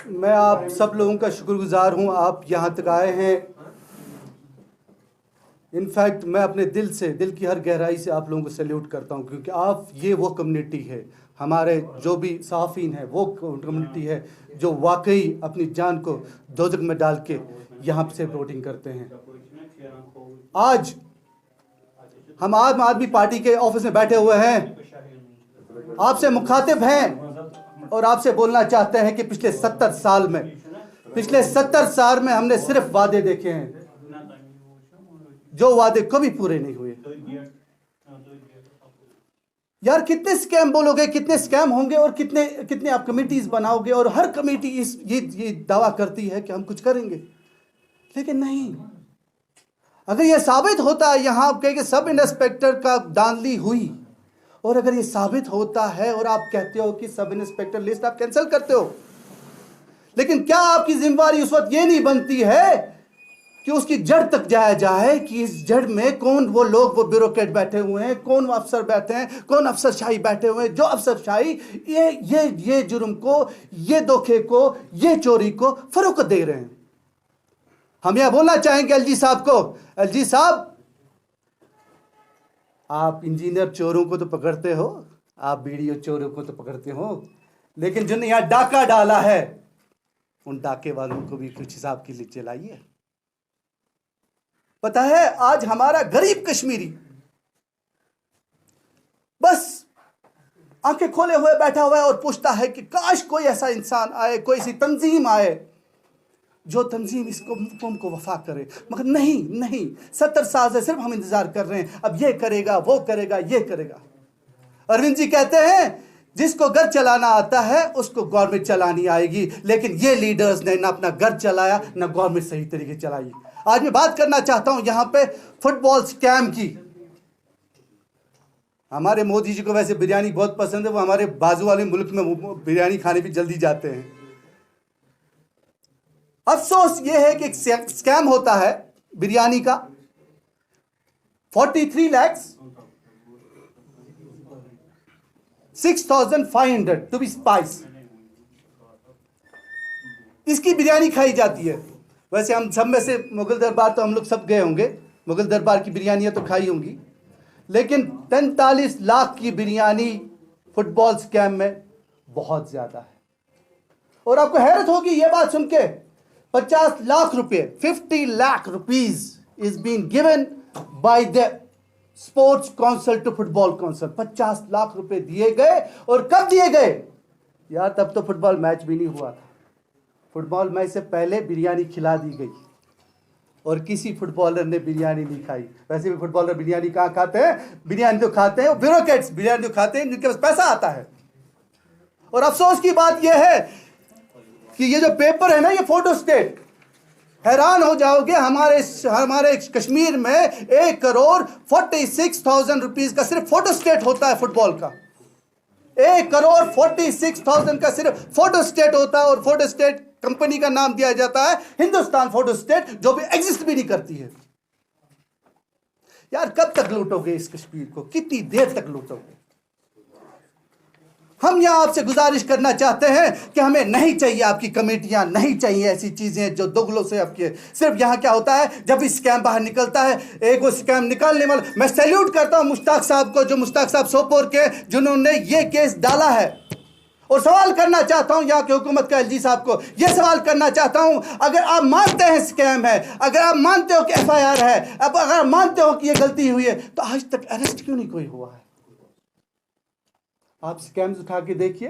मैं आप सब लोगों का शुक्रगुजार हूं, आप यहाँ तक आए हैं। इनफैक्ट मैं अपने दिल की हर गहराई से आप लोगों को सैल्यूट करता हूं, क्योंकि आप ये वो कम्युनिटी है, हमारे जो भी साफ़ीन है वो कम्युनिटी है जो वाकई अपनी जान को दोज़ख में डाल के यहाँ से वोटिंग करते हैं। आज हम आम आदमी पार्टी के ऑफिस में बैठे हुए हैं, आपसे मुखातिब हैं और आपसे बोलना चाहते हैं कि पिछले 70 साल में हमने सिर्फ वादे देखे हैं, जो वादे कभी पूरे नहीं हुए। यार कितने स्कैम बोलोगे, कितने स्कैम होंगे और कितने आप कमेटीज बनाओगे, और हर कमेटी ये दावा करती है कि हम कुछ करेंगे, लेकिन नहीं। अगर ये साबित होता है यहाँ के सब इंस्पेक्टर का धांधली हुई, और अगर ये साबित होता है और आप कहते हो कि सब इंस्पेक्टर लिस्ट आप कैंसिल करते हो, लेकिन क्या आपकी जिम्मेवारी उस वक्त ये नहीं बनती है कि उसकी जड़ तक जाया जाए कि इस जड़ में कौन वो लोग, वो ब्यूरोक्रेट बैठे हुए हैं, कौन अफसर बैठे हैं, कौन अफसरशाही बैठे हुए हैं, जो अफसरशाही ये जुर्म को, ये धोखे को, ये चोरी को फरोख्त दे रहे हैं। हम यह बोलना चाहेंगे एलजी साहब को, एलजी साहब आप इंजीनियर चोरों को तो पकड़ते हो, आप बीडीओ चोरों को तो पकड़ते हो, लेकिन जिन्होंने यहां डाका डाला है उन डाके वालों को भी कुछ हिसाब के लिए चलाइए। पता है आज हमारा गरीब कश्मीरी बस आंखें खोले हुए बैठा हुआ है और पूछता है कि काश कोई ऐसा इंसान आए, कोई ऐसी तंजीम आए जो तंजीम इसको कौम को वफा करे, मगर नहीं 70 साल से सिर्फ हम इंतजार कर रहे हैं, अब ये करेगा, वो करेगा, ये करेगा। अरविंद जी कहते हैं जिसको घर चलाना आता है उसको गवर्नमेंट चलानी आएगी, लेकिन ये लीडर्स ने ना अपना घर चलाया ना गवर्नमेंट सही तरीके चलाई। आज मैं बात करना चाहता हूं यहां पे फुटबॉल स्कैम की। हमारे मोदी जी को वैसे बिरयानी बहुत पसंद है, वो हमारे बाजू वाले मुल्क में बिरयानी खाने भी जल्दी जाते हैं। अफसोस ये है कि एक स्कैम होता है बिरयानी का, 43,06,500 टू बी स्पाइस, इसकी बिरयानी खाई जाती है। वैसे हम सब में से मुगल दरबार तो हम लोग सब गए होंगे, मुगल दरबार की बिरयानियां तो खाई होंगी, लेकिन 43 लाख की बिरयानी फुटबॉल स्कैम में बहुत ज्यादा है। और आपको हैरत होगी ये बात सुन के, 50 लाख रुपए, 50 lakh rupees is been given by the sports council to football council. 50 lakh रुपए दिए गए, और कब दिए गए यार? तब तो फुटबॉल मैच भी नहीं हुआ था। फुटबॉल मैच से पहले बिरयानी खिला दी गई, और किसी फुटबॉलर ने बिरयानी नहीं खाई। वैसे भी फुटबॉलर बिरयानी कहाँ खाते हैं? बिरयानी तो खाते हैं वो ब्यूरोक्रेट्स, बिरयानी तो खाते हैं जिनके पास पैसा आता है। और अफसोस की बात यह है कि ये जो पेपर है ना, ये फोटो स्टेट, हैरान हो जाओगे, हमारे कश्मीर में 1,46,000 रुपीज का सिर्फ फोटो स्टेट होता है फुटबॉल का। 1,46,000 का सिर्फ फोटो स्टेट होता है, और फोटो स्टेट कंपनी का नाम दिया जाता है हिंदुस्तान फोटो स्टेट, जो भी एग्जिस्ट भी नहीं करती है। यार कब तक लूटोगे इस कश्मीर को, कितनी देर तक लूटोगे? हम यहां आपसे गुजारिश करना चाहते हैं कि हमें नहीं चाहिए आपकी कमेटियां, नहीं चाहिए ऐसी चीजें जो दोगलों से आपकी। सिर्फ यहां क्या होता है, जब भी स्कैम बाहर निकलता है, एक वो स्कैम निकालने वाला, मैं सैल्यूट करता हूं मुश्ताक साहब को, जो मुश्ताक साहब सोपोर के, जिन्होंने ये केस डाला है। और सवाल करना चाहता हूं यहाँ की हुकूमत का, एलजी साहब को यह सवाल करना चाहता हूं, अगर आप मानते हैं स्कैम है, अगर आप मानते हो कि FIR है, अब अगर आप मानते हो कि यह गलती हुई है, तो आज तक अरेस्ट क्यों नहीं कोई हुआ है? आप स्कैम्स उठा के देखिए।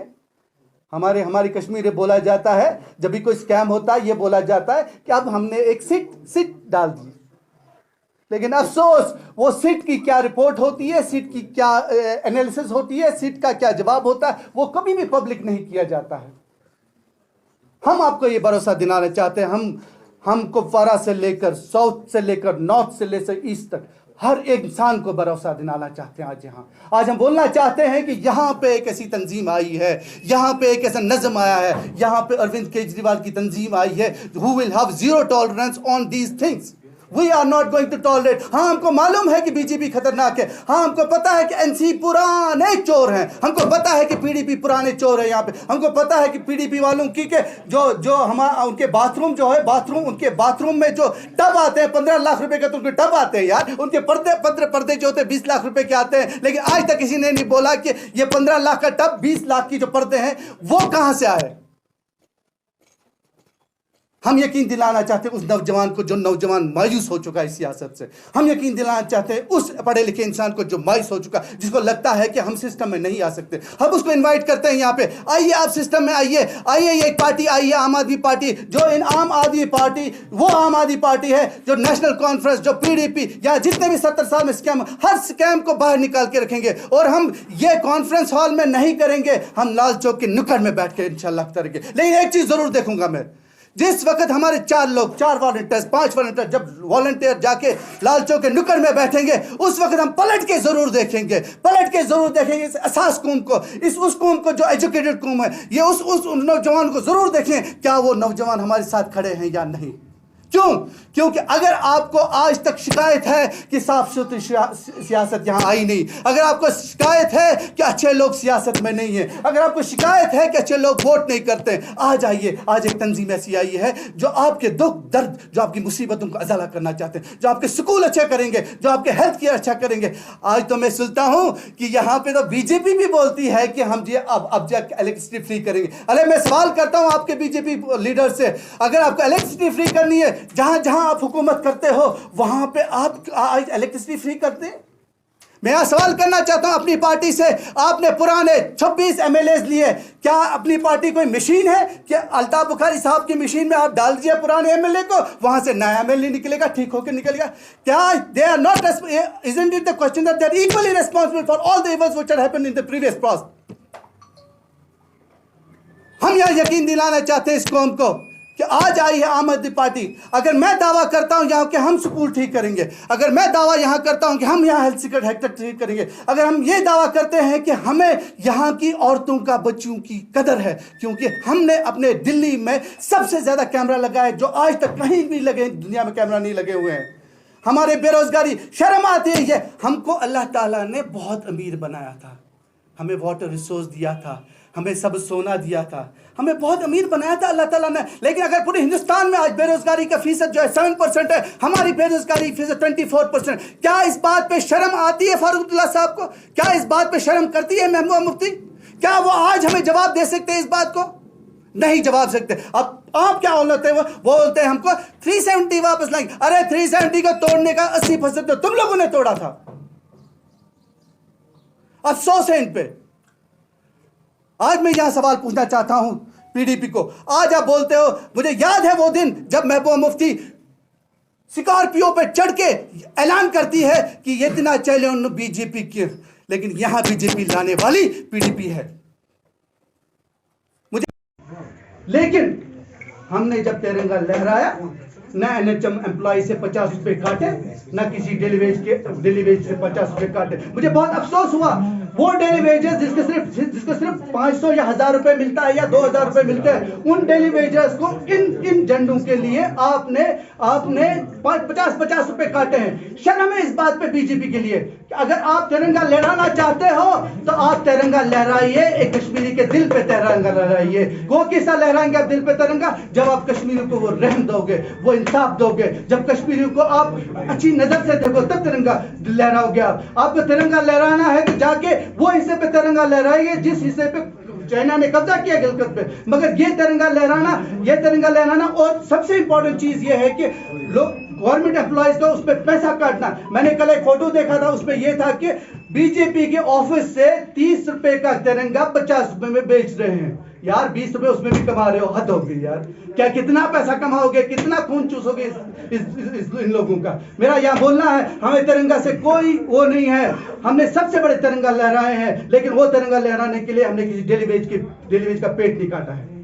हमारी कश्मीर में बोला जाता है, जब भी कोई स्कैम होता है ये बोला जाता है कि अब हमने एक सिट डाल दी, लेकिन अफसोस वो सिट की क्या रिपोर्ट होती है, सिट की क्या एनालिसिस होती है, सिट का क्या जवाब होता है, वो कभी भी पब्लिक नहीं किया जाता है। हम आपको ये भरोसा दिलाना चाहते हैं, हम कुपवारा से लेकर साउथ से लेकर नॉर्थ से लेकर ईस्ट तक हर एक इंसान को भरोसा दिलाना चाहते हैं। आज हम बोलना चाहते हैं कि यहाँ पे एक ऐसी तंजीम आई है, यहाँ पे एक ऐसा नज़म आया है, यहाँ पे अरविंद केजरीवाल की तंजीम आई है, who will have zero tolerance on these things। We are not going to tolerate. हाँ, हमको मालूम है कि बीजेपी खतरनाक है, हाँ हमको पता है कि एनसी पुराने चोर हैं, हमको पता है कि पीडीपी पुराने चोर है यहाँ पे, हमको पता है कि पीडीपी वालों की के जो हमारा उनके बाथरूम जो है, उनके बाथरूम में जो टब आते हैं 15 लाख रुपए के, तो उनके टब आते हैं यार, उनके पर्दे जो होते हैं 20 लाख रुपए के आते हैं, लेकिन आज तक किसी ने नहीं बोला कि ये 15 लाख का टब 20 लाख की जो पर्दे हैं वो कहां से आए। हम यकीन दिलाना चाहते हैं उस नौजवान को जो नौजवान मायूस हो चुका है सियासत से, हम यकीन दिलाना चाहते हैं उस पढ़े लिखे इंसान को जो मायूस हो चुका है, जिसको लगता है कि हम सिस्टम में नहीं आ सकते। हम उसको इनवाइट करते हैं यहाँ पे, आइए आप सिस्टम में आइए, ये एक पार्टी आई है आम आदमी पार्टी, जो इन आम आदमी पार्टी वो आम आदमी पार्टी है जो नेशनल कॉन्फ्रेंस, जो पीडीपी या जितने भी 70 साल में स्कैम, हर स्कैम को बाहर निकाल के रखेंगे। और हम ये कॉन्फ्रेंस हॉल में नहीं करेंगे, हम लाल चौक के नुक्कड़ में बैठ के इंशाल्लाह करेंगे। लेकिन एक चीज जरूर देखूंगा मैं, जिस वक्त हमारे 4 वॉलंटियर्स 5 वॉलंटियर जब वॉलंटियर जाके लाल चौक के नुक्कड़ में बैठेंगे, उस वक्त हम पलट के जरूर देखेंगे इस असास कौम को, उस कौम को जो एजुकेटेड कौम है, ये उस नौजवान को जरूर देखें क्या वो नौजवान हमारे साथ खड़े हैं या नहीं। क्यों? क्योंकि अगर आपको आज तक शिकायत है कि साफ सुथरी सियासत यहां आई नहीं, अगर आपको शिकायत है कि अच्छे लोग सियासत में नहीं है, अगर आपको शिकायत है कि अच्छे लोग वोट नहीं करते, आज आइए, आज एक तंजीम ऐसी आई है जो आपके दुख दर्द, जो आपकी मुसीबतों को अजाला करना चाहते हैं, जो आपके स्कूल अच्छे करेंगे, जो आपके हेल्थ केयर अच्छा करेंगे। आज तो मैं सुनता हूं कि यहां पे तो बीजेपी भी बोलती है कि हम ये अब इलेक्ट्रिसिटी फ्री करेंगे। अरे मैं सवाल करता हूं आपके बीजेपी लीडर से, अगर आपको इलेक्ट्रिसिटी फ्री करनी है, जहां जहां आप हुकूमत करते हो वहां पे आप इलेक्ट्रिसिटी फ्री करते हैं? मैं यहां सवाल करना चाहता हूं अपनी पार्टी से, आपने पुराने 26 एमएलए लिए, क्या अपनी पार्टी कोई मशीन है कि अल्ताफ बुखारी साहब की मशीन में आप डाल दीजिए पुराने एमएलए को, वहां से नया एमएलए निकलेगा, ठीक होकर निकलेगा? क्या they are not, isn't it the question that they are equally responsible for all the evils which had happened in the previous past? हम यह यकीन दिलाना चाहते हैं इस कौम को कि आज आई है आम आदमी पार्टी। अगर मैं दावा करता हूं यहां कि हम स्कूल ठीक करेंगे, अगर मैं दावा यहां करता हूं कि हम यहां हेल्थ सेक्टर ठीक करेंगे, अगर हम ये दावा करते हैं कि हमें यहां की औरतों का, बच्चों की कदर है, क्योंकि हमने अपने दिल्ली में सबसे ज्यादा कैमरा लगाए जो आज तक कहीं भी लगे, दुनिया में कैमरा नहीं लगे हुए हैं। हमारे बेरोजगारी, शर्म आती है ये, हमको अल्लाह ताला ने बहुत अमीर बनाया था, हमें वाटर रिसोर्स दिया था, हमें सब सोना दिया था, हमें बहुत अमीर बनाया था अल्लाह ताला ने। लेकिन अगर पूरे हिंदुस्तान में आज बेरोजगारी का फीसद जो है 7% है, हमारी बेरोजगारी फीसद 24%। क्या इस बात पे शर्म आती है फारूक अब्दुल्ला साहब को? क्या इस बात पे शर्म करती है महबूबा मुफ्ती? क्या वो आज हमें जवाब दे सकते हैं इस बात को? नहीं जवाब सकते। अब आप क्या बोलते हैं? वो बोलते हैं हमको 370 वापस लाएंगे। अरे 370 को तोड़ने का 80% तो तुम लोगों ने तोड़ा था, अफसोस है इन पे। आज मैं यहां सवाल पूछना चाहता हूं पीडीपी को, आज आप बोलते हो, मुझे याद है वो दिन जब महबूबा मुफ्ती स्कॉर्पियो पे चढ़ के ऐलान करती है कि ये इतना चले उन बीजेपी के, लेकिन यहां बीजेपी लाने वाली पीडीपी है। मुझे लेकिन हमने जब तिरंगा लहराया, न एनएचएम एम्प्लॉय से 50 रुपए काटे, न किसी डेली वेज से 50 रुपए काटे। मुझे बहुत अफसोस हुआ वो डेली वेजेस जिसको सिर्फ 500 या 1000 रुपए मिलता है या 2000 रुपए मिलते हैं, उन डेली वेजेस को इन झंडों के लिए आपने 50 रुपए काटे हैं। शर्म है इस बात पे बीजेपी के लिए कि अगर आप तिरंगा लहराना चाहते हो तो आप तिरंगा लहराइए, एक कश्मीरी के दिल पे तिरंगा लहराइए। वो किसा लहराएंगे आप दिल पे तिरंगा? जब आप कश्मीरियों को वो रहम दोगे, वो इंसाफ दोगे, जब कश्मीरियों को आप अच्छी नजर से देखो, तब तिरंगा लहराओगे। आपको तिरंगा लहराना है तो जाके वो हिस्से पे तिरंगा लहराइए जिस हिस्से पे चाइना ने कब्जा किया गिलगित पे। मगर ये तिरंगा लहराना और सबसे इंपॉर्टेंट चीज ये है कि लोग गवर्नमेंट एम्प्लॉयज का उस पर पैसा काटना। मैंने कल एक फोटो देखा था, उसमें यह था कि बीजेपी के ऑफिस से 30 रुपए का तिरंगा 50 रुपए में बेच रहे हैं। यार 20 रुपए उसमें भी कमा रहे हो, हद हो गई यार। क्या कितना पैसा कमाओगे, कितना खून चूसोगे इन लोगों का? मेरा यहाँ बोलना है, हमें तिरंगा से कोई वो नहीं है। हमने सबसे बड़े तिरंगा लहराए हैं, लेकिन वो तिरंगा लहराने के लिए हमने किसी डेली वेज का पेट नहीं काटा है।